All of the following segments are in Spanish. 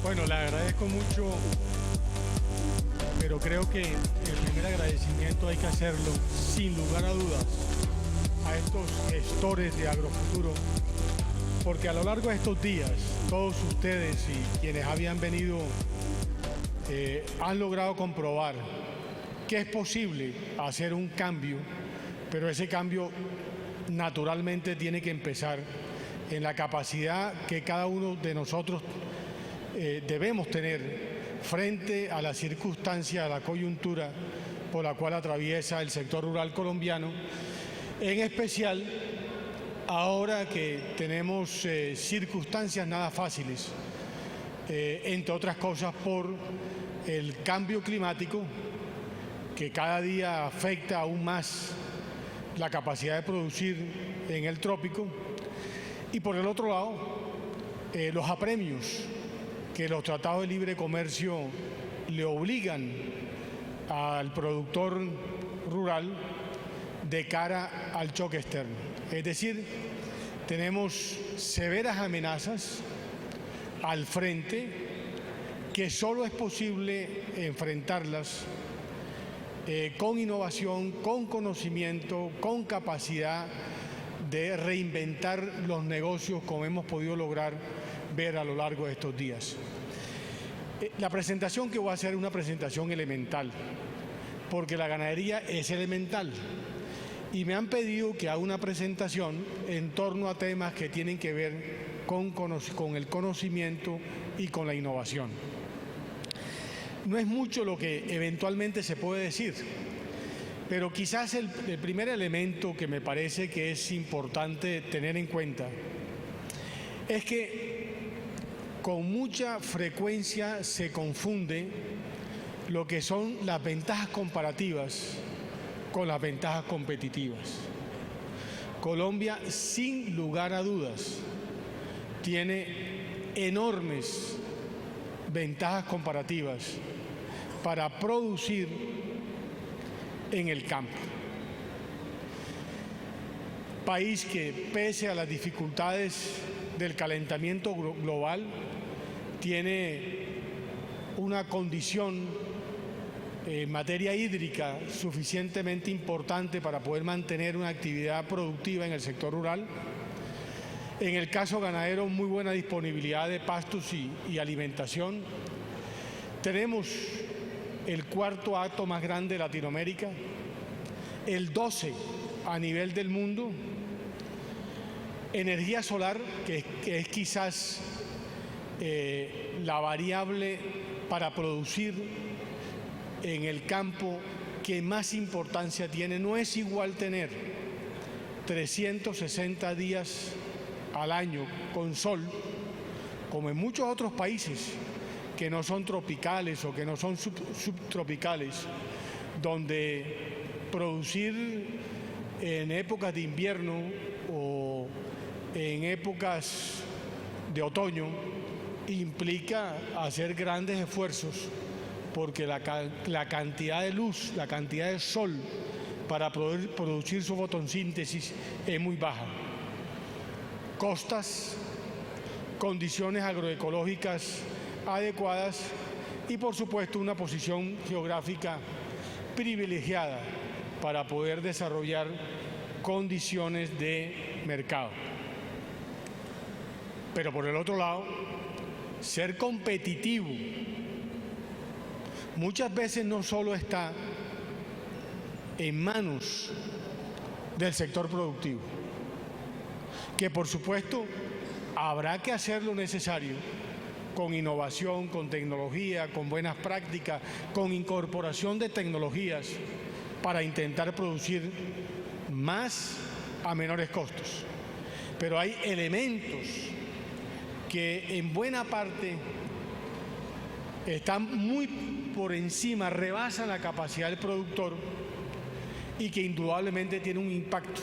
Bueno, le agradezco mucho, pero creo que el primer agradecimiento hay que hacerlo, sin lugar a dudas, a estos gestores de Agrofuturo, porque a lo largo de estos días, todos ustedes y quienes habían venido han logrado comprobar que es posible hacer un cambio, pero ese cambio naturalmente tiene que empezar en la capacidad que cada uno de nosotros debemos tener frente a la circunstancia, a la coyuntura por la cual atraviesa el sector rural colombiano, en especial ahora que tenemos circunstancias nada fáciles, entre otras cosas por el cambio climático que cada día afecta aún más la capacidad de producir en el trópico, y por el otro lado los apremios que los tratados de libre comercio le obligan al productor rural de cara al choque externo. Es decir, tenemos severas amenazas al frente que solo es posible enfrentarlas con innovación, con conocimiento, con capacidad de reinventar los negocios como hemos podido lograr ver a lo largo de estos días. La presentación que voy a hacer es una presentación elemental, porque la ganadería es elemental. Y me han pedido que haga una presentación en torno a temas que tienen que ver con el conocimiento y con la innovación. No es mucho lo que eventualmente se puede decir, pero quizás el primer elemento que me parece que es importante tener en cuenta es que con mucha frecuencia se confunde lo que son las ventajas comparativas con las ventajas competitivas. Colombia, sin lugar a dudas, tiene enormes ventajas comparativas para producir en el campo. País que, pese a las dificultades del calentamiento global, tiene una condición en materia hídrica suficientemente importante para poder mantener una actividad productiva en el sector rural. En el caso ganadero, muy buena disponibilidad de pastos y alimentación. Tenemos el cuarto hato más grande de Latinoamérica, el 12 a nivel del mundo. Energía solar, que es quizás la variable para producir en el campo que más importancia tiene. No es igual tener 360 días al año con sol, como en muchos otros países que no son tropicales o que no son subtropicales, donde producir en épocas de invierno o en épocas de otoño implica hacer grandes esfuerzos porque la cantidad de luz, la cantidad de sol para poder producir su fotosíntesis es muy baja. Costas, condiciones agroecológicas adecuadas y, por supuesto, una posición geográfica privilegiada para poder desarrollar condiciones de mercado. Pero por el otro lado, ser competitivo muchas veces no solo está en manos del sector productivo, que por supuesto habrá que hacer lo necesario con innovación, con tecnología, con buenas prácticas, con incorporación de tecnologías para intentar producir más a menores costos. Pero hay elementos que en buena parte están muy por encima, rebasan la capacidad del productor y que indudablemente tienen un impacto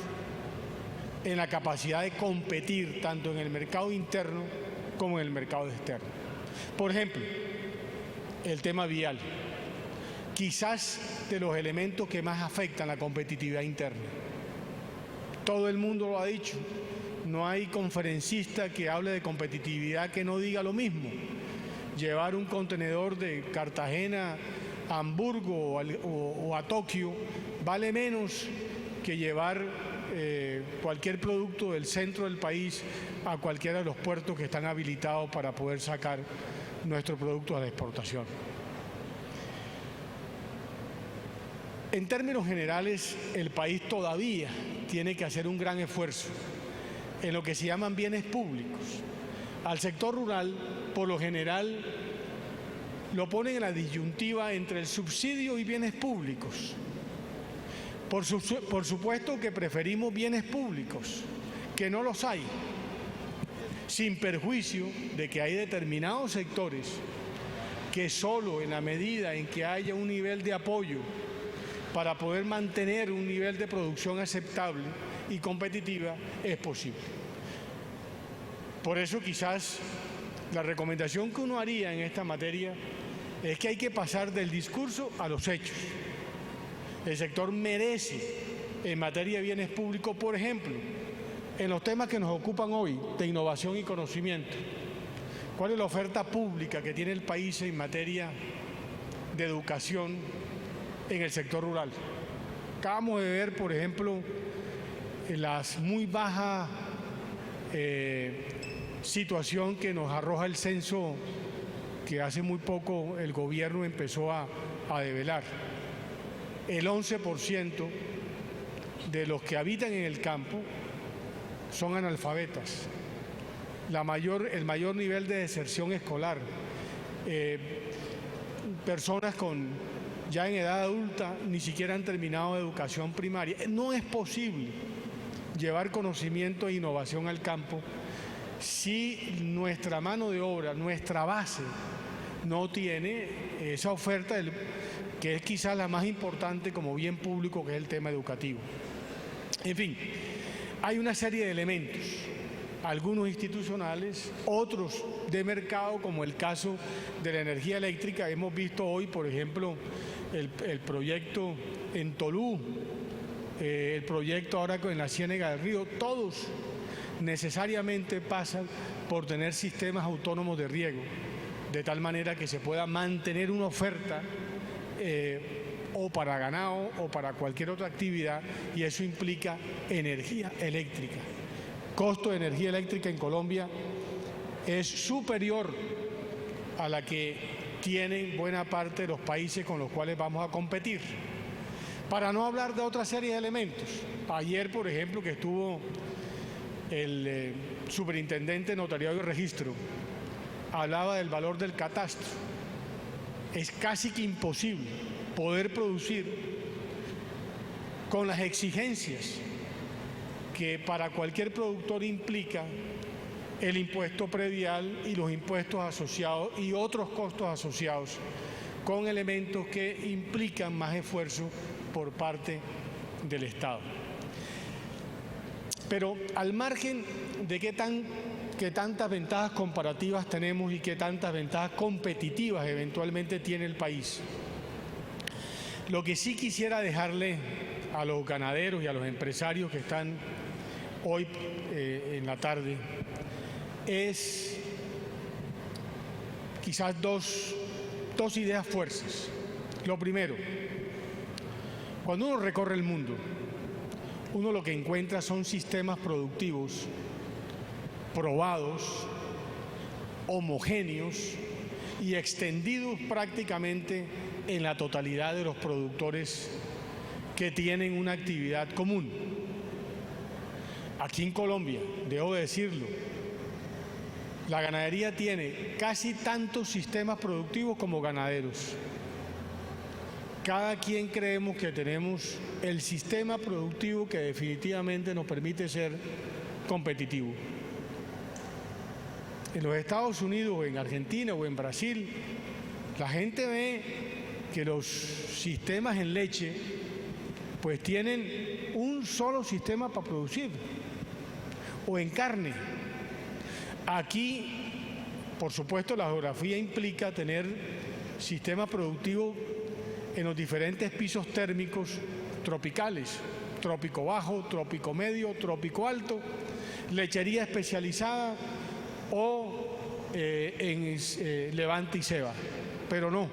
en la capacidad de competir tanto en el mercado interno como en el mercado externo. Por ejemplo, el tema vial, quizás de los elementos que más afectan la competitividad interna. Todo el mundo lo ha dicho, no hay conferencista que hable de competitividad que no diga lo mismo. llevar un contenedor de Cartagena a Hamburgo o a Tokio vale menos que llevar cualquier producto del centro del país a cualquiera de los puertos que están habilitados para poder sacar nuestros productos a la exportación. En términos generales, el país todavía tiene que hacer un gran esfuerzo en lo que se llaman bienes públicos. Al sector rural, por lo general, lo ponen en la disyuntiva entre el subsidio y bienes públicos. Por supuesto que preferimos bienes públicos, que no los hay, sin perjuicio de que hay determinados sectores que solo en la medida en que haya un nivel de apoyo para poder mantener un nivel de producción aceptable y competitiva, es posible. Por eso quizás la recomendación que uno haría en esta materia es que hay que pasar del discurso a los hechos. El sector merece, en materia de bienes públicos, por ejemplo, en los temas que nos ocupan hoy, de innovación y conocimiento, ¿cuál es la oferta pública que tiene el país en materia de educación en el sector rural? Acabamos de ver, por ejemplo, las muy bajas situación que nos arroja el censo que hace muy poco el gobierno empezó a develar. El 11% de los que habitan en el campo son analfabetas. El mayor nivel de deserción escolar. Personas ya en edad adulta ni siquiera han terminado educación primaria. No es posible llevar conocimiento e innovación al campo si nuestra mano de obra, nuestra base, no tiene esa oferta que es quizás la más importante como bien público, que es el tema educativo. En fin, hay una serie de elementos, algunos institucionales, otros de mercado, como el caso de la energía eléctrica. Hemos visto hoy, por ejemplo, el proyecto en Tolú, el proyecto ahora en la Ciénega del Río, todos necesariamente pasan por tener sistemas autónomos de riego, de tal manera que se pueda mantener una oferta o para ganado o para cualquier otra actividad, y eso implica energía eléctrica. Costo de energía eléctrica en Colombia es superior a la que tienen buena parte de los países con los cuales vamos a competir. Para no hablar de otra serie de elementos. Ayer, por ejemplo, que estuvo el superintendente de Notariado y Registro, hablaba del valor del catastro. Es casi que imposible poder producir con las exigencias que para cualquier productor implica el impuesto predial y los impuestos asociados y otros costos asociados, con elementos que implican más esfuerzo por parte del Estado. Pero al margen de qué tantas ventajas comparativas tenemos y qué tantas ventajas competitivas eventualmente tiene el país, lo que sí quisiera dejarle a los ganaderos y a los empresarios que están hoy en la tarde es quizás dos ideas fuertes. Lo primero, cuando uno recorre el mundo, uno lo que encuentra son sistemas productivos probados, homogéneos y extendidos prácticamente en la totalidad de los productores que tienen una actividad común. Aquí en Colombia, debo decirlo, la ganadería tiene casi tantos sistemas productivos como ganaderos. Cada quien creemos que tenemos el sistema productivo que definitivamente nos permite ser competitivo. En los Estados Unidos, o en Argentina, o en Brasil, la gente ve que los sistemas en leche pues tienen un solo sistema para producir, o en carne. Aquí, por supuesto, la geografía implica tener sistemas productivos en los diferentes pisos térmicos tropicales, trópico bajo, trópico medio, trópico alto, lechería especializada o levante y ceba, pero no.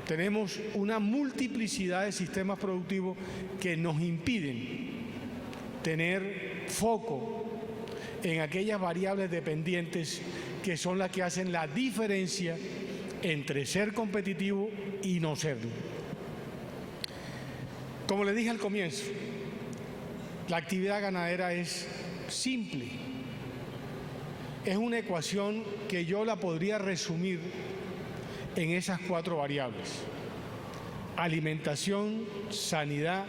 Tenemos una multiplicidad de sistemas productivos que nos impiden tener foco en aquellas variables dependientes que son las que hacen la diferencia entre ser competitivo y no serlo. Como les dije al comienzo, la actividad ganadera es simple. Es una ecuación que yo la podría resumir en esas 4 variables: alimentación, sanidad,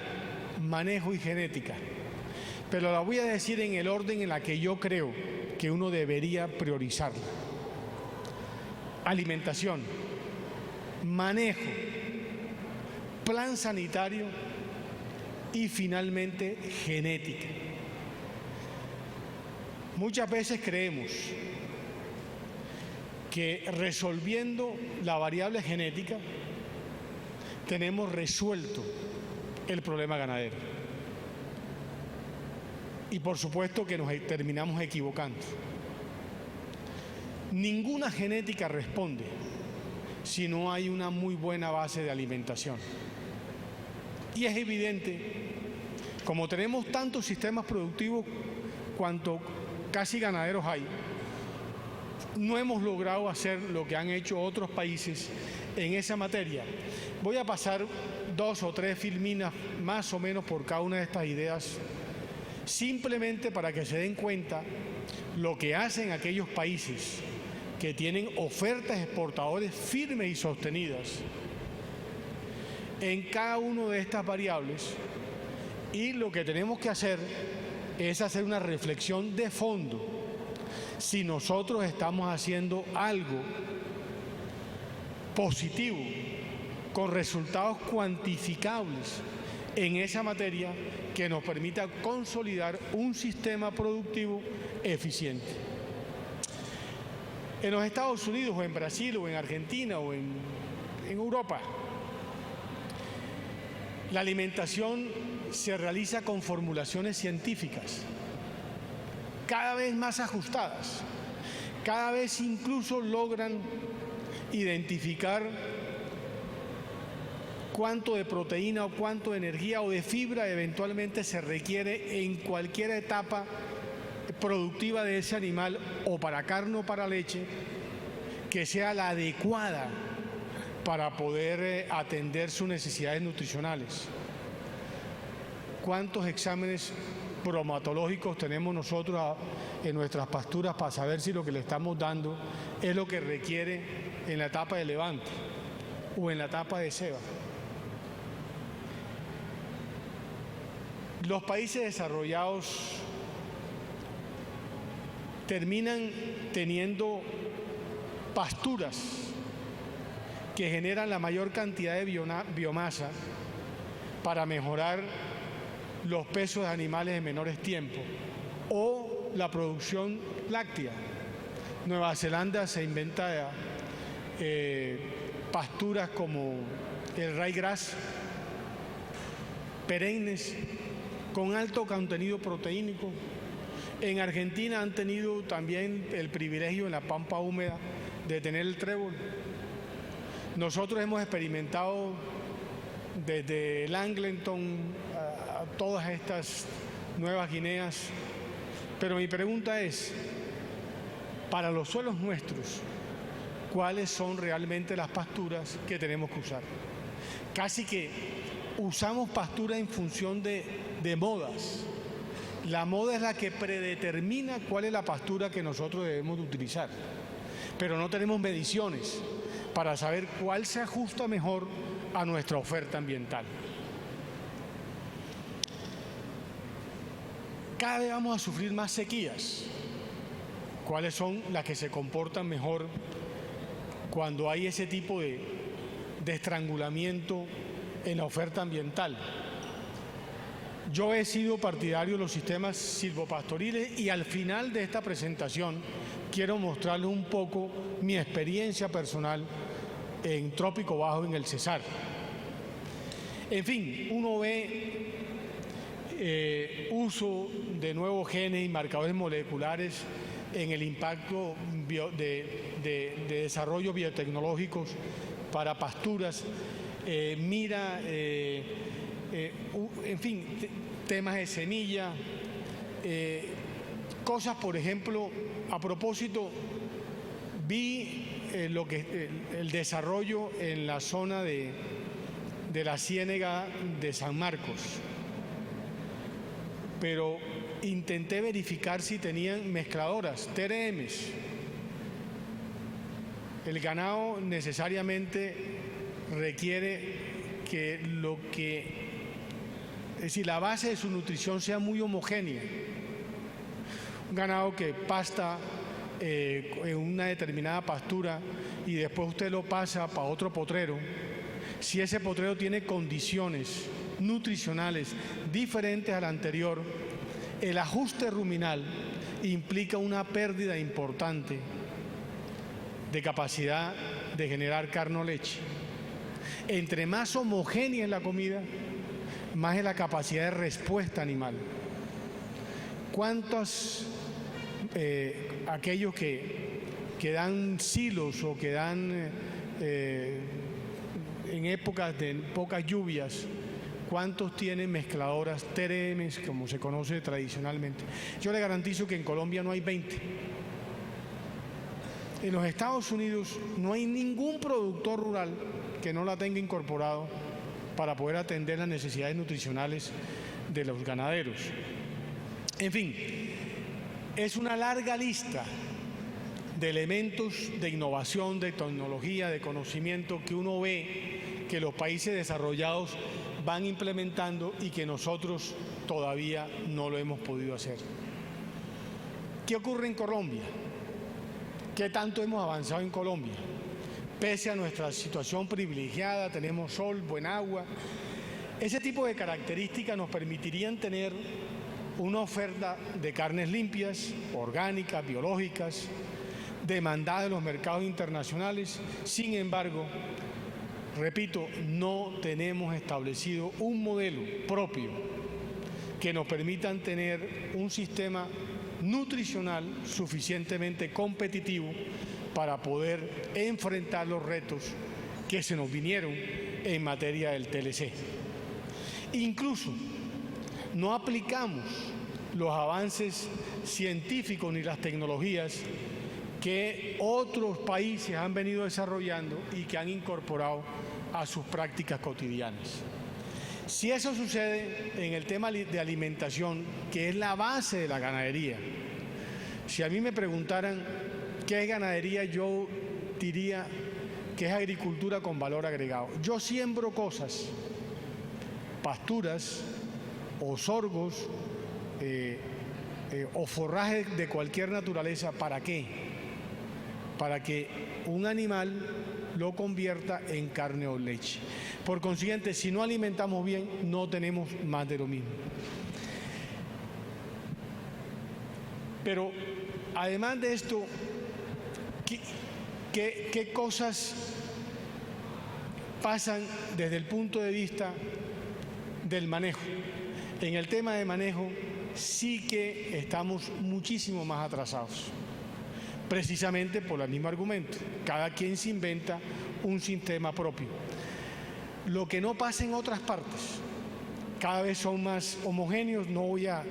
manejo y genética. Pero la voy a decir en el orden en la que yo creo que uno debería priorizarla: alimentación, manejo, plan sanitario y finalmente genética. Muchas veces creemos que resolviendo la variable genética tenemos resuelto el problema ganadero. Y por supuesto que nos terminamos equivocando. Ninguna genética responde si no hay una muy buena base de alimentación. Y es evidente, como tenemos tantos sistemas productivos cuanto casi ganaderos hay, no hemos logrado hacer lo que han hecho otros países en esa materia. Voy a pasar 2 o 3 filminas más o menos por cada una de estas ideas, simplemente para que se den cuenta lo que hacen aquellos países que tienen ofertas exportadoras firmes y sostenidas en cada una de estas variables, y lo que tenemos que hacer es hacer una reflexión de fondo si nosotros estamos haciendo algo positivo con resultados cuantificables en esa materia que nos permita consolidar un sistema productivo eficiente. En los Estados Unidos o en Brasil o en Argentina o en Europa, la alimentación se realiza con formulaciones científicas, cada vez más ajustadas, cada vez incluso logran identificar cuánto de proteína o cuánto de energía o de fibra eventualmente se requiere en cualquier etapa productiva de ese animal, o para carne o para leche, que sea la adecuada para poder atender sus necesidades nutricionales. ¿Cuántos exámenes bromatológicos tenemos nosotros en nuestras pasturas para saber si lo que le estamos dando es lo que requiere en la etapa de levante o en la etapa de ceba? Los países desarrollados terminan teniendo pasturas que generan la mayor cantidad de biomasa para mejorar los pesos de animales en menores tiempos, o la producción láctea. Nueva Zelanda se inventa pasturas como el ryegrass, perennes, con alto contenido proteínico. En Argentina han tenido también el privilegio en la pampa húmeda de tener el trébol. Nosotros hemos experimentado desde el Angleton a todas estas nuevas Guineas, pero mi pregunta es, para los suelos nuestros, ¿cuáles son realmente las pasturas que tenemos que usar? Casi que usamos pastura en función de modas. La moda es la que predetermina cuál es la pastura que nosotros debemos de utilizar, pero no tenemos mediciones para saber cuál se ajusta mejor a nuestra oferta ambiental. Cada vez vamos a sufrir más sequías. ¿Cuáles son las que se comportan mejor cuando hay ese tipo de estrangulamiento en la oferta ambiental? Yo he sido partidario de los sistemas silvopastoriles, y al final de esta presentación quiero mostrarles un poco mi experiencia personal en Trópico Bajo, en el Cesar. En fin, uno ve uso de nuevos genes y marcadores moleculares en el impacto de desarrollo biotecnológicos para pasturas, mira, en fin, temas de semilla, cosas, por ejemplo, a propósito, vi el desarrollo en la zona de la Ciénega de San Marcos, pero intenté verificar si tenían mezcladoras, TRMs. El ganado necesariamente requiere que es decir, la base de su nutrición sea muy homogénea. Un ganado que pasta en una determinada pastura y después usted lo pasa para otro potrero, si ese potrero tiene condiciones nutricionales diferentes al anterior, el ajuste ruminal implica una pérdida importante de capacidad de generar carne o leche. Entre más homogénea es la comida, más es la capacidad de respuesta animal. ¿Cuántos aquellos que dan silos o que dan en épocas de pocas lluvias, cuántos tienen mezcladoras TRMs, como se conoce tradicionalmente? Yo le garantizo que en Colombia no hay 20. En los Estados Unidos no hay ningún productor rural que no la tenga incorporado para poder atender las necesidades nutricionales de los ganaderos. En fin, es una larga lista de elementos de innovación, de tecnología, de conocimiento que uno ve que los países desarrollados van implementando y que nosotros todavía no lo hemos podido hacer. ¿Qué ocurre en Colombia? ¿Qué tanto hemos avanzado en Colombia? Pese a nuestra situación privilegiada, tenemos sol, buen agua. Ese tipo de características nos permitirían tener una oferta de carnes limpias, orgánicas, biológicas, demandadas en los mercados internacionales. Sin embargo, repito, no tenemos establecido un modelo propio que nos permitan tener un sistema nutricional suficientemente competitivo para poder enfrentar los retos que se nos vinieron en materia del TLC. Incluso no aplicamos los avances científicos ni las tecnologías que otros países han venido desarrollando y que han incorporado a sus prácticas cotidianas. Si eso sucede en el tema de alimentación, que es la base de la ganadería, si a mí me preguntaran qué es ganadería, yo diría que es agricultura con valor agregado. Yo siembro cosas, pasturas o sorgos o forrajes de cualquier naturaleza. ¿Para qué? Para que un animal lo convierta en carne o leche. Por consiguiente, si no alimentamos bien, no tenemos más de lo mismo. Pero además de esto, ¿qué cosas pasan desde el punto de vista del manejo? En el tema de manejo sí que estamos muchísimo más atrasados, precisamente por el mismo argumento. Cada quien se inventa un sistema propio. Lo que no pasa en otras partes, cada vez son más homogéneos. No voy a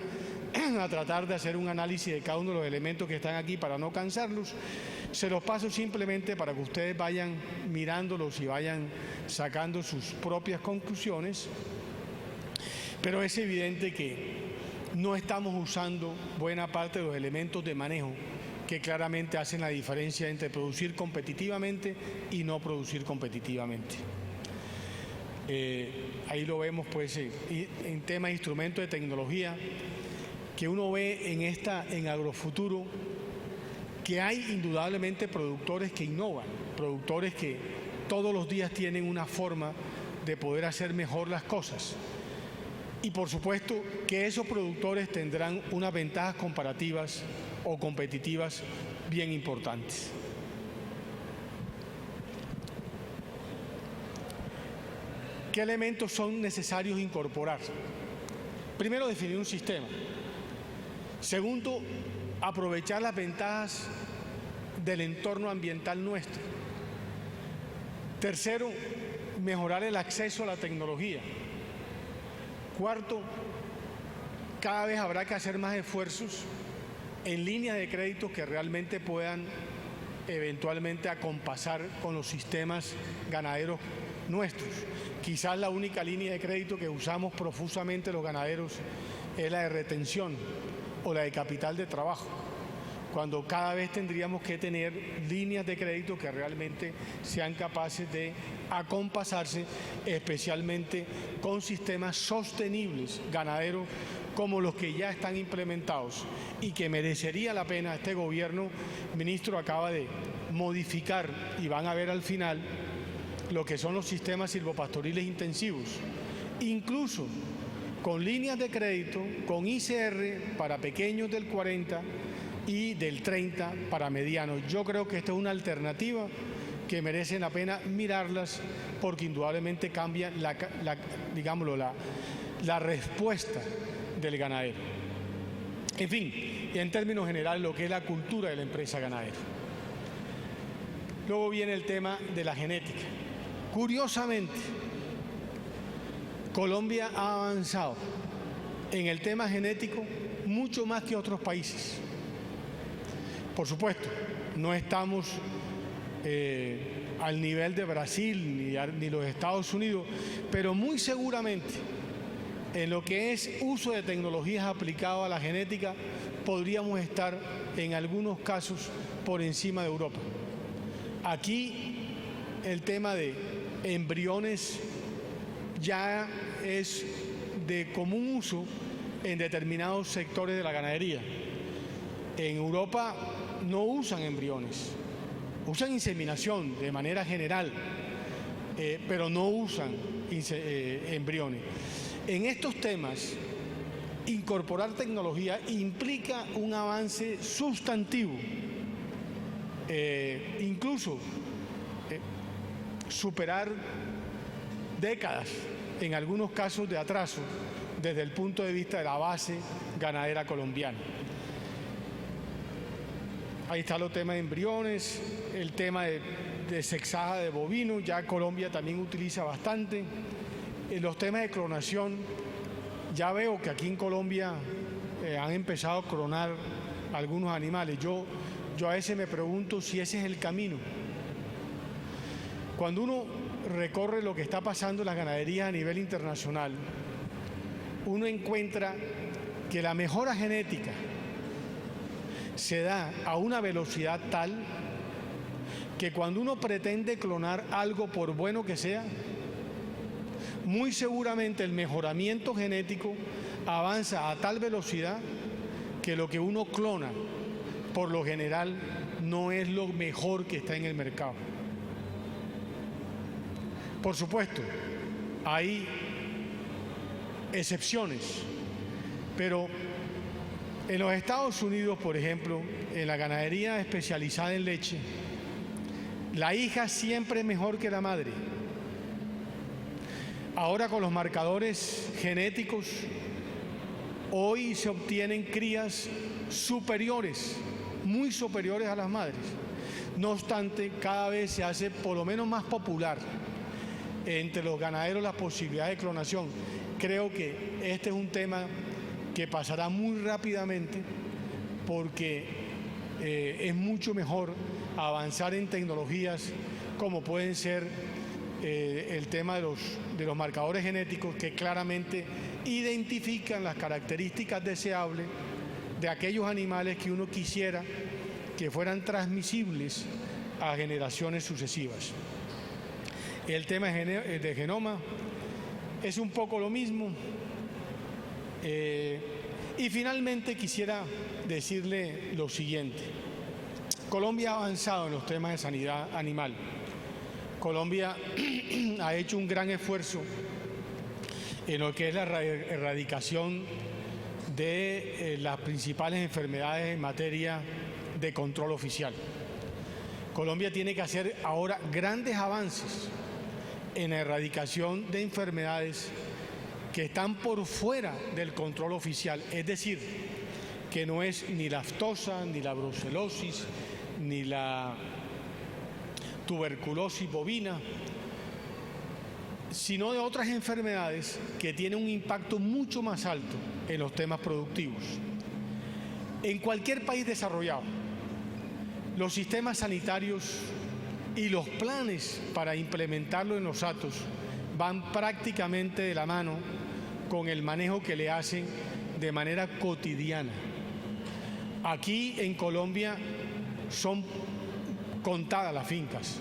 tratar de hacer un análisis de cada uno de los elementos que están aquí para no cansarlos. Se los paso simplemente para que ustedes vayan mirándolos y vayan sacando sus propias conclusiones. Pero es evidente que no estamos usando buena parte de los elementos de manejo que claramente hacen la diferencia entre producir competitivamente y no producir competitivamente. Ahí lo vemos pues en tema de instrumentos de tecnología, que uno ve en Agrofuturo que hay indudablemente productores que innovan, productores que todos los días tienen una forma de poder hacer mejor las cosas. Y por supuesto que esos productores tendrán unas ventajas comparativas o competitivas bien importantes. ¿Qué elementos son necesarios incorporar? Primero, definir un sistema. Segundo, aprovechar las ventajas del entorno ambiental nuestro. Tercero, mejorar el acceso a la tecnología. Cuarto, cada vez habrá que hacer más esfuerzos en líneas de crédito que realmente puedan eventualmente acompasar con los sistemas ganaderos nuestros. Quizás la única línea de crédito que usamos profusamente los ganaderos es la de retención o la de capital de trabajo, cuando cada vez tendríamos que tener líneas de crédito que realmente sean capaces de acompasarse, especialmente con sistemas sostenibles ganaderos como los que ya están implementados y que merecería la pena. Este gobierno, ministro, acaba de modificar, y van a ver al final, lo que son los sistemas silvopastoriles intensivos, incluso con líneas de crédito, con ICR para pequeños del 40 y del 30 para medianos. Yo creo que esta es una alternativa que merece la pena mirarlas, porque indudablemente cambia la respuesta del ganadero. En fin, y en términos generales, lo que es la cultura de la empresa ganadera. Luego viene el tema de la genética. Curiosamente, Colombia ha avanzado en el tema genético mucho más que otros países. Por supuesto, no estamos al nivel de Brasil ni los Estados Unidos, pero muy seguramente en lo que es uso de tecnologías aplicadas a la genética podríamos estar en algunos casos por encima de Europa. Aquí el tema de embriones ya es de común uso en determinados sectores de la ganadería. En Europa no usan embriones, usan inseminación de manera general, pero no usan embriones. En estos temas, incorporar tecnología implica un avance sustantivo, incluso superar décadas, en algunos casos de atraso, desde el punto de vista de la base ganadera colombiana. Ahí está el tema de embriones, el tema de sexaja de bovinos, ya Colombia también utiliza bastante. Los temas de clonación, ya veo que aquí en Colombia han empezado a clonar algunos animales. Yo a veces me pregunto si ese es el camino. Cuando uno recorre lo que está pasando en las ganaderías a nivel internacional, uno encuentra que la mejora genética se da a una velocidad tal que cuando uno pretende clonar algo, por bueno que sea, muy seguramente el mejoramiento genético avanza a tal velocidad que lo que uno clona, por lo general, no es lo mejor que está en el mercado. Por supuesto, hay excepciones, pero en los Estados Unidos, por ejemplo, en la ganadería especializada en leche, la hija siempre es mejor que la madre. Ahora con los marcadores genéticos, hoy se obtienen crías superiores, muy superiores a las madres. No obstante, cada vez se hace por lo menos más popular entre los ganaderos la posibilidad de clonación. Creo que este es un tema que pasará muy rápidamente, porque es mucho mejor avanzar en tecnologías como pueden ser el tema de los marcadores genéticos, que claramente identifican las características deseables de aquellos animales que uno quisiera que fueran transmisibles a generaciones sucesivas. El tema de genoma es un poco lo mismo. Y finalmente quisiera decirle lo siguiente. Colombia ha avanzado en los temas de sanidad animal. Colombia ha hecho un gran esfuerzo en lo que es la erradicación de las principales enfermedades en materia de control oficial. Colombia tiene que hacer ahora grandes avances en la erradicación de enfermedades que están por fuera del control oficial, es decir, que no es ni la aftosa, ni la brucelosis, ni la tuberculosis bovina, sino de otras enfermedades que tienen un impacto mucho más alto en los temas productivos. En cualquier país desarrollado, los sistemas sanitarios y los planes para implementarlo en los hatos van prácticamente de la mano con el manejo que le hacen de manera cotidiana. Aquí en Colombia son contadas las fincas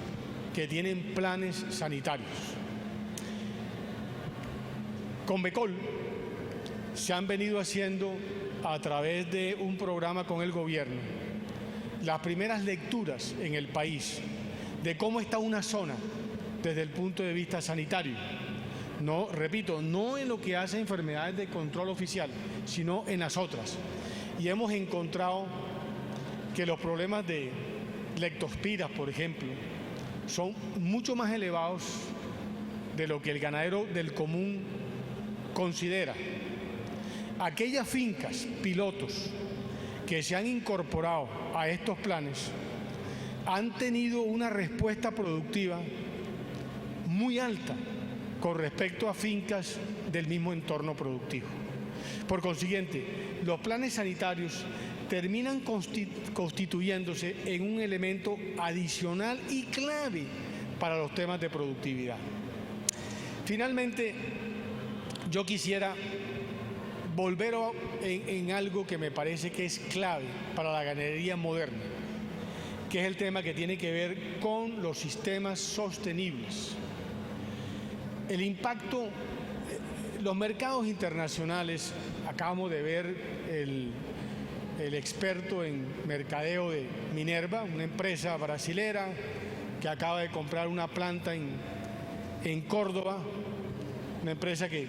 que tienen planes sanitarios. Con Becol se han venido haciendo a través de un programa con el gobierno las primeras lecturas en el país de cómo está una zona desde el punto de vista sanitario. No, repito, no en lo que hace enfermedades de control oficial, sino en las otras. Y hemos encontrado que los problemas de leptospiras, por ejemplo, son mucho más elevados de lo que el ganadero del común considera. Aquellas fincas pilotos que se han incorporado a estos planes han tenido una respuesta productiva muy alta con respecto a fincas del mismo entorno productivo. Por consiguiente, los planes sanitarios terminan constituyéndose en un elemento adicional y clave para los temas de productividad. Finalmente, yo quisiera volver en algo que me parece que es clave para la ganadería moderna, que es el tema que tiene que ver con los sistemas sostenibles. El impacto, los mercados internacionales, acabamos de ver el experto en mercadeo de Minerva, una empresa brasilera que acaba de comprar una planta en Córdoba, una empresa que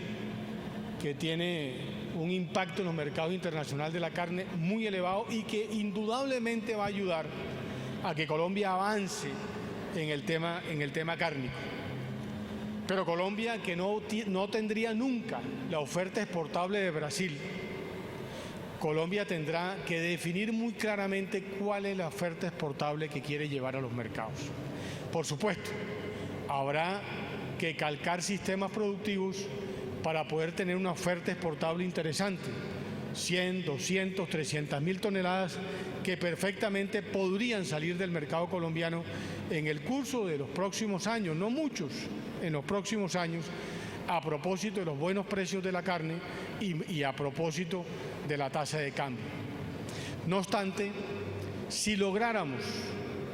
tiene un impacto en los mercados internacionales de la carne muy elevado y que indudablemente va a ayudar a que Colombia avance en el tema cárnico. Pero Colombia, que no tendría nunca la oferta exportable de Brasil, Colombia tendrá que definir muy claramente cuál es la oferta exportable que quiere llevar a los mercados. Por supuesto, habrá que calcar sistemas productivos para poder tener una oferta exportable interesante, 100, 200, 300.000 toneladas que perfectamente podrían salir del mercado colombiano en el curso de los próximos años, no muchos, en los próximos años, a propósito de los buenos precios de la carne y a propósito de la tasa de cambio. No obstante, si lográramos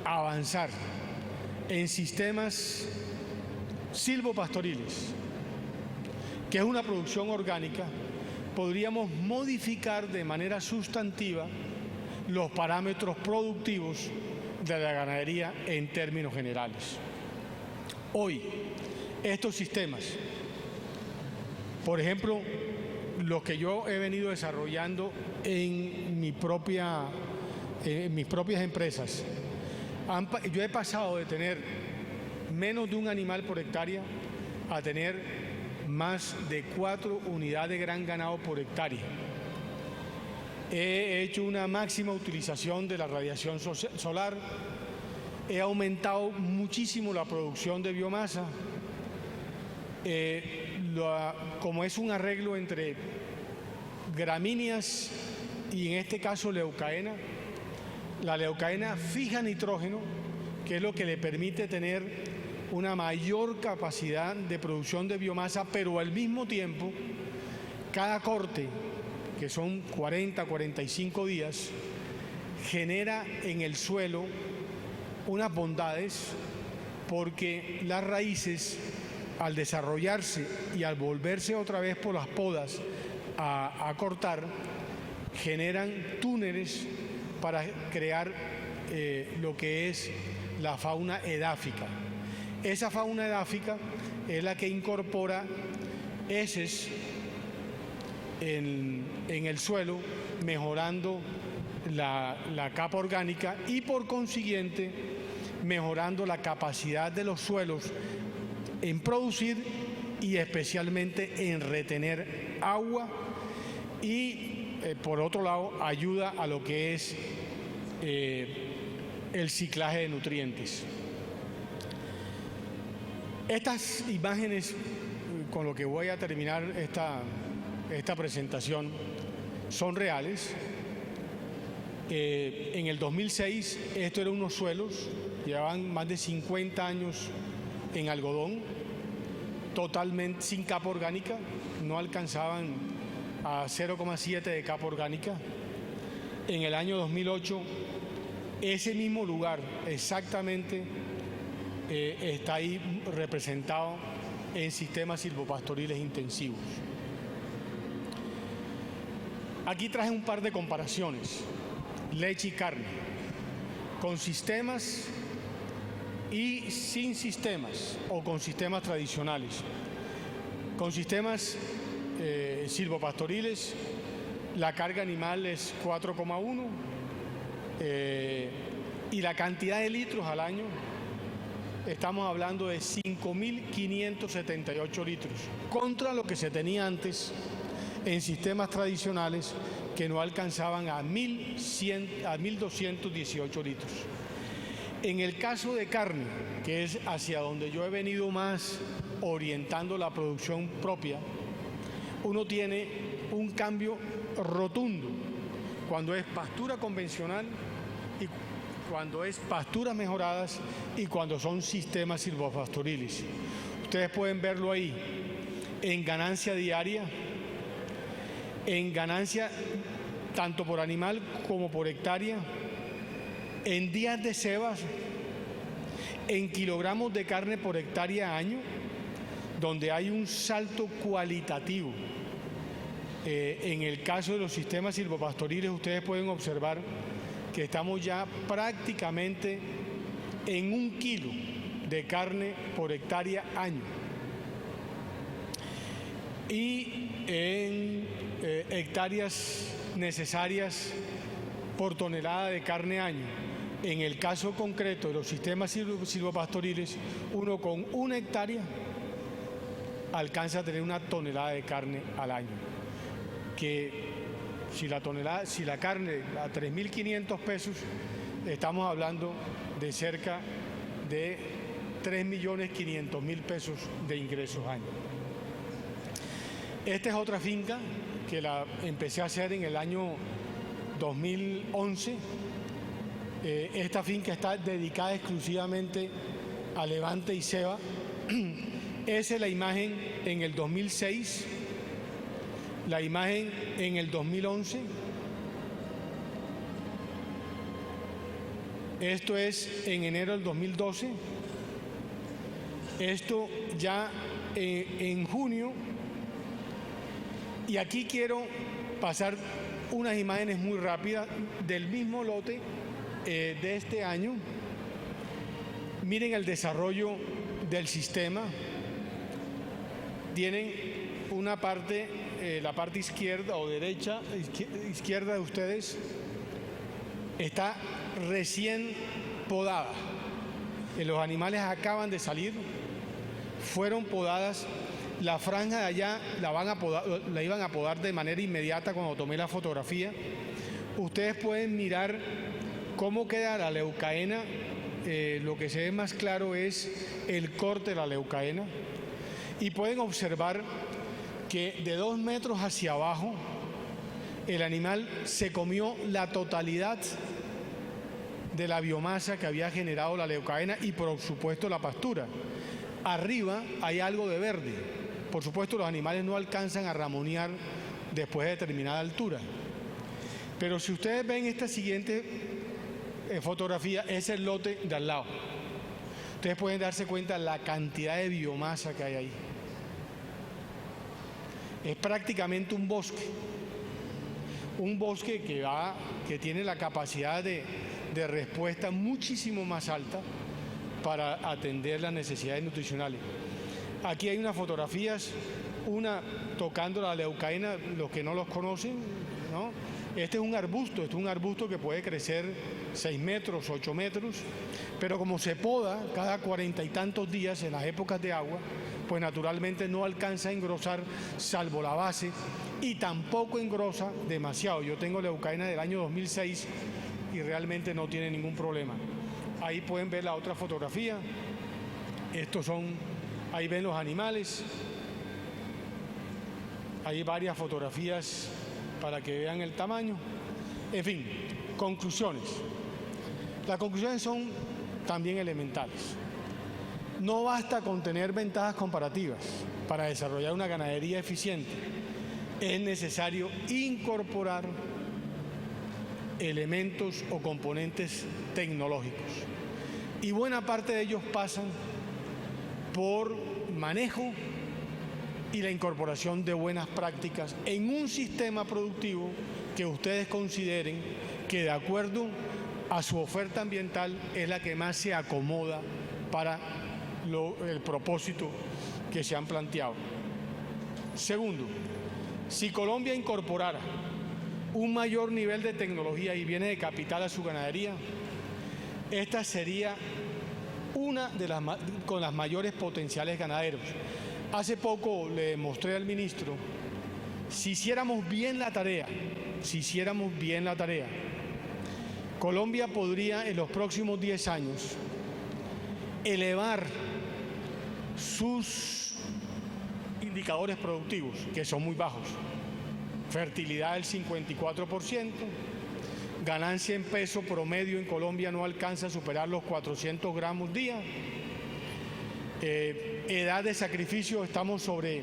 avanzar en sistemas silvopastoriles, que es una producción orgánica, podríamos modificar de manera sustantiva los parámetros productivos de la ganadería en términos generales. Hoy, estos sistemas, por ejemplo, los que yo he venido desarrollando en mis propias empresas, yo he pasado de tener menos de un animal por hectárea a tener más de 4 unidades de gran ganado por hectárea. He hecho una máxima utilización de la radiación solar, he aumentado muchísimo la producción de biomasa, como es un arreglo entre gramíneas y en este caso leucaena. La leucaena fija nitrógeno, que es lo que le permite tener una mayor capacidad de producción de biomasa, pero al mismo tiempo, cada corte, que son 40, 45 días, genera en el suelo unas bondades porque las raíces, al desarrollarse y al volverse otra vez por las podas a cortar, generan túneles para crear lo que es la fauna edáfica. Esa fauna edáfica es la que incorpora heces en el suelo, mejorando la capa orgánica y por consiguiente mejorando la capacidad de los suelos en producir y especialmente en retener agua y, por otro lado, ayuda a lo que es el ciclaje de nutrientes. Estas imágenes, con lo que voy a terminar esta presentación, son reales. En el 2006, esto eran unos suelos, llevaban más de 50 años en algodón, totalmente sin capa orgánica, no alcanzaban a 0,7 de capa orgánica. En el año 2008, ese mismo lugar exactamente está ahí representado en sistemas silvopastoriles intensivos. Aquí traje un par de comparaciones, leche y carne, con sistemas y sin sistemas, o con sistemas tradicionales. Con sistemas silvopastoriles, la carga animal es 4,1 y la cantidad de litros al año, estamos hablando de 5.578 litros, contra lo que se tenía antes en sistemas tradicionales que no alcanzaban a 1.218 litros. En el caso de carne, que es hacia donde yo he venido más orientando la producción propia, uno tiene un cambio rotundo cuando es pastura convencional y cuando es pasturas mejoradas y cuando son sistemas silvopastoriles. Ustedes pueden verlo ahí en ganancia diaria, en ganancia tanto por animal como por hectárea, en días de cebas, en kilogramos de carne por hectárea año, donde hay un salto cualitativo. En el caso de los sistemas silvopastoriles, ustedes pueden observar que estamos ya prácticamente en 1 kilo de carne por hectárea año. Y en hectáreas necesarias por tonelada de carne año. En el caso concreto de los sistemas silvopastoriles, uno con 1 hectárea alcanza a tener 1 tonelada de carne al año. Que si la carne a 3.500 pesos, estamos hablando de cerca de 3.500.000 pesos de ingresos año. Esta es otra finca que la empecé a hacer en el año 2011. Esta finca está dedicada exclusivamente a levante y ceba. Esa es la imagen en el 2006, la imagen en el 2011. Esto es en enero del 2012. Esto ya en junio. Y aquí quiero pasar unas imágenes muy rápidas del mismo lote de este año. Miren el desarrollo del sistema. Tienen una parte, la parte izquierda o derecha, izquierda de ustedes, está recién podada. Los animales acaban de salir, fueron podadas. La franja de allá la iban a podar de manera inmediata cuando tomé la fotografía. Ustedes pueden mirar cómo queda la leucaena. Lo que se ve más claro es el corte de la leucaena. Y pueden observar que de 2 metros hacia abajo, el animal se comió la totalidad de la biomasa que había generado la leucaena y, por supuesto, la pastura. Arriba hay algo de verde. Por supuesto, los animales no alcanzan a ramonear después de determinada altura. Pero si ustedes ven esta siguiente fotografía, es el lote de al lado. Ustedes pueden darse cuenta de la cantidad de biomasa que hay ahí. Es prácticamente un bosque. Un bosque que tiene la capacidad de respuesta muchísimo más alta para atender las necesidades nutricionales. Aquí hay unas fotografías, una tocando la leucaena, los que no los conocen, ¿no? Este es un arbusto que puede crecer 6 metros, 8 metros, pero como se poda cada 40 y tantos días en las épocas de agua, pues naturalmente no alcanza a engrosar salvo la base y tampoco engrosa demasiado. Yo tengo la eucaena del año 2006 y realmente no tiene ningún problema. Ahí pueden ver la otra fotografía. Ahí ven los animales. Hay varias fotografías para que vean el tamaño. En fin, conclusiones. Las conclusiones son también elementales. No basta con tener ventajas comparativas para desarrollar una ganadería eficiente. Es necesario incorporar elementos o componentes tecnológicos. Y buena parte de ellos pasan por manejo y la incorporación de buenas prácticas en un sistema productivo que ustedes consideren que de acuerdo a su oferta ambiental es la que más se acomoda para el propósito que se han planteado. Segundo, si Colombia incorporara un mayor nivel de tecnología y bienes de capital a su ganadería, esta sería una de las con las mayores potenciales ganaderos. Hace poco le mostré al ministro, si hiciéramos bien la tarea, Colombia podría en los próximos 10 años elevar sus indicadores productivos, que son muy bajos. Fertilidad del 54%, ganancia en peso promedio en Colombia no alcanza a superar los 400 gramos día. Edad de sacrificio estamos sobre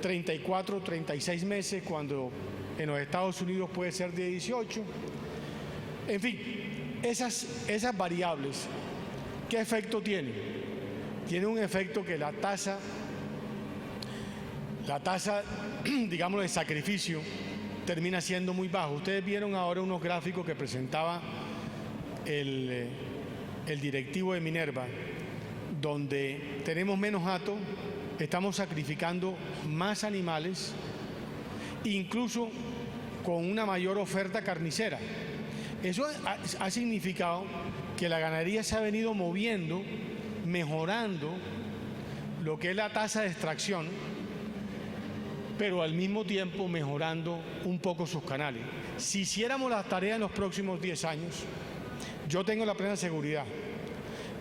34, 36 meses, cuando en los Estados Unidos puede ser de 18. En fin, esas variables, ¿qué efecto tienen? Tiene un efecto que la tasa, digamos, de sacrificio termina siendo muy bajo. Ustedes vieron ahora unos gráficos que presentaba el directivo de Minerva, donde tenemos menos hato, estamos sacrificando más animales, incluso con una mayor oferta carnicera. Eso ha significado que la ganadería se ha venido moviendo, mejorando lo que es la tasa de extracción, pero al mismo tiempo mejorando un poco sus canales. Si hiciéramos las tareas en los próximos 10 años, yo tengo la plena seguridad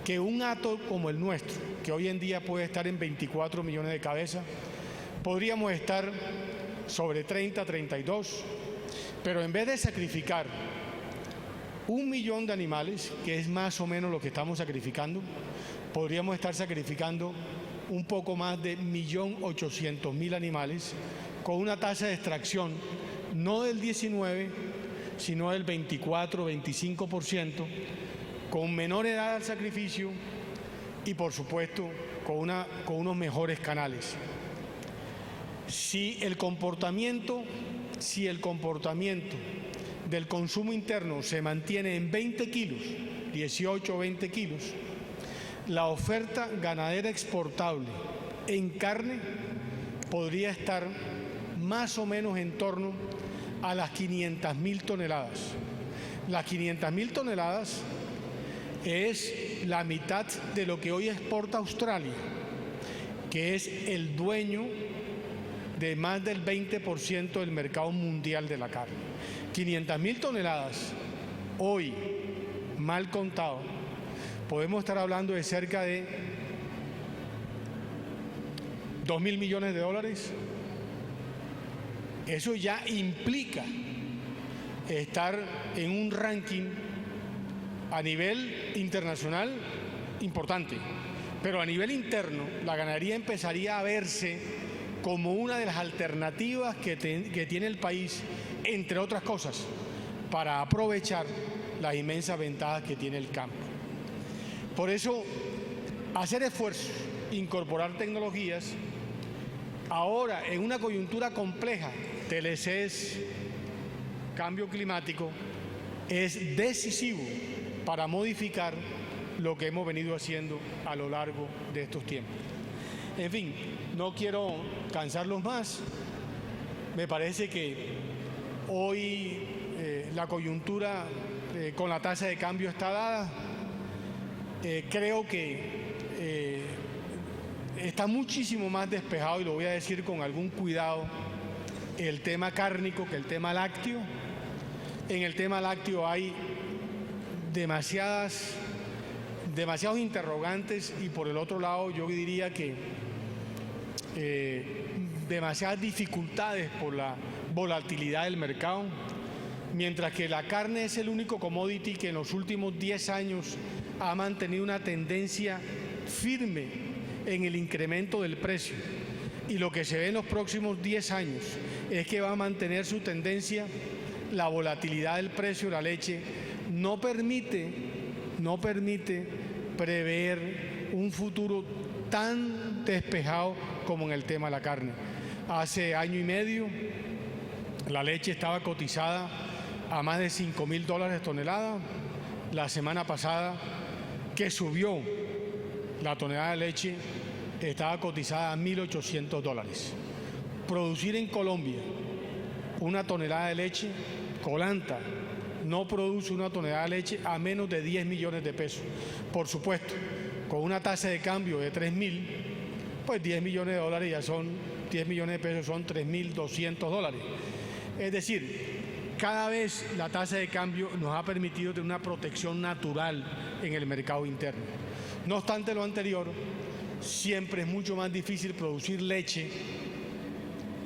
que un hato como el nuestro, que hoy en día puede estar en 24 millones de cabezas, podríamos estar sobre 30, 32, pero en vez de sacrificar 1 millón de animales, que es más o menos lo que estamos sacrificando, podríamos estar sacrificando un poco más de 1.800.000 animales con una tasa de extracción no del 19, sino del 24, 25%, con menor edad al sacrificio y, por supuesto, con unos mejores canales. Si el comportamiento del consumo interno se mantiene en 20 kilos, 18 o 20 kilos, la oferta ganadera exportable en carne podría estar más o menos en torno a las 500.000 toneladas. Las 500.000 toneladas es la mitad de lo que hoy exporta Australia, que es el dueño de más del 20% del mercado mundial de la carne. 500.000 toneladas, hoy, mal contado, podemos estar hablando de cerca de 2.000 millones de dólares. Eso ya implica estar en un ranking a nivel internacional importante, pero a nivel interno la ganadería empezaría a verse como una de las alternativas que tiene el país, entre otras cosas, para aprovechar las inmensas ventajas que tiene el campo. Por eso, hacer esfuerzos, incorporar tecnologías, ahora en una coyuntura compleja, TLCs, cambio climático, es decisivo para modificar lo que hemos venido haciendo a lo largo de estos tiempos. En fin, no quiero cansarlos más. Me parece que hoy la coyuntura con la tasa de cambio está dada. Creo que está muchísimo más despejado, y lo voy a decir con algún cuidado, el tema cárnico que el tema lácteo. En el tema lácteo hay demasiados interrogantes, y por el otro lado yo diría que demasiadas dificultades por la volatilidad del mercado, mientras que la carne es el único commodity que en los últimos 10 años ha mantenido una tendencia firme en el incremento del precio, y lo que se ve en los próximos 10 años es que va a mantener su tendencia. La volatilidad del precio de la leche no permite prever un futuro tan despejado como en el tema de la carne. Hace año y medio la leche estaba cotizada a más de $5.000 tonelada. La semana pasada, que subió la tonelada de leche, estaba cotizada a $1.800. Producir en Colombia una tonelada de leche, Colanta no produce una tonelada de leche a menos de 10 millones de pesos. Por supuesto, con una tasa de cambio de 3.000, pues 10 millones de dólares ya son, 10 millones de pesos son $3.200. Es decir, cada vez la tasa de cambio nos ha permitido tener una protección natural en el mercado interno. No obstante lo anterior, siempre es mucho más difícil producir leche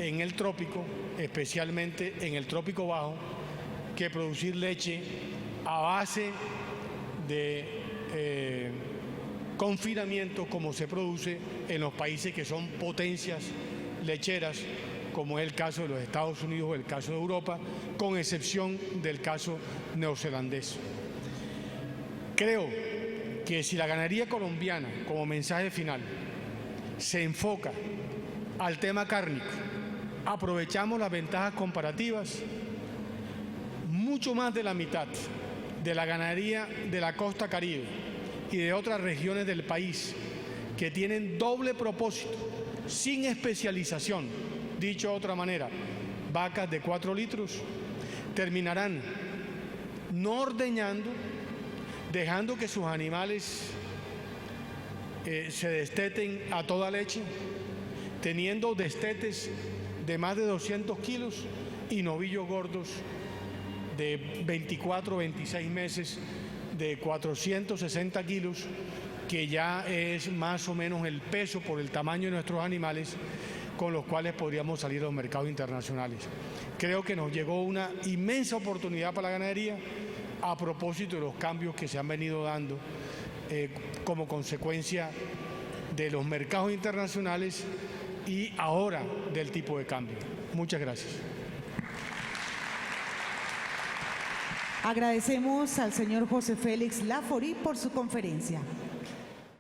en el trópico, especialmente en el trópico bajo, que producir leche a base de confinamiento como se produce en los países que son potencias lecheras, como es el caso de los Estados Unidos o el caso de Europa, con excepción del caso neozelandés. Creo que si la ganadería colombiana, como mensaje final, se enfoca al tema cárnico, aprovechamos las ventajas comparativas, mucho más de la mitad de la ganadería de la costa Caribe y de otras regiones del país que tienen doble propósito, sin especialización, dicho de otra manera, vacas de 4 litros, terminarán no ordeñando, dejando que sus animales se desteten a toda leche, teniendo destetes de más de 200 kilos y novillos gordos de 24 o 26 meses de 460 kilos, que ya es más o menos el peso por el tamaño de nuestros animales con los cuales podríamos salir a los mercados internacionales. Creo que nos llegó una inmensa oportunidad para la ganadería a propósito de los cambios que se han venido dando como consecuencia de los mercados internacionales y ahora del tipo de cambio. Muchas gracias. Agradecemos al señor José Félix Laforí por su conferencia.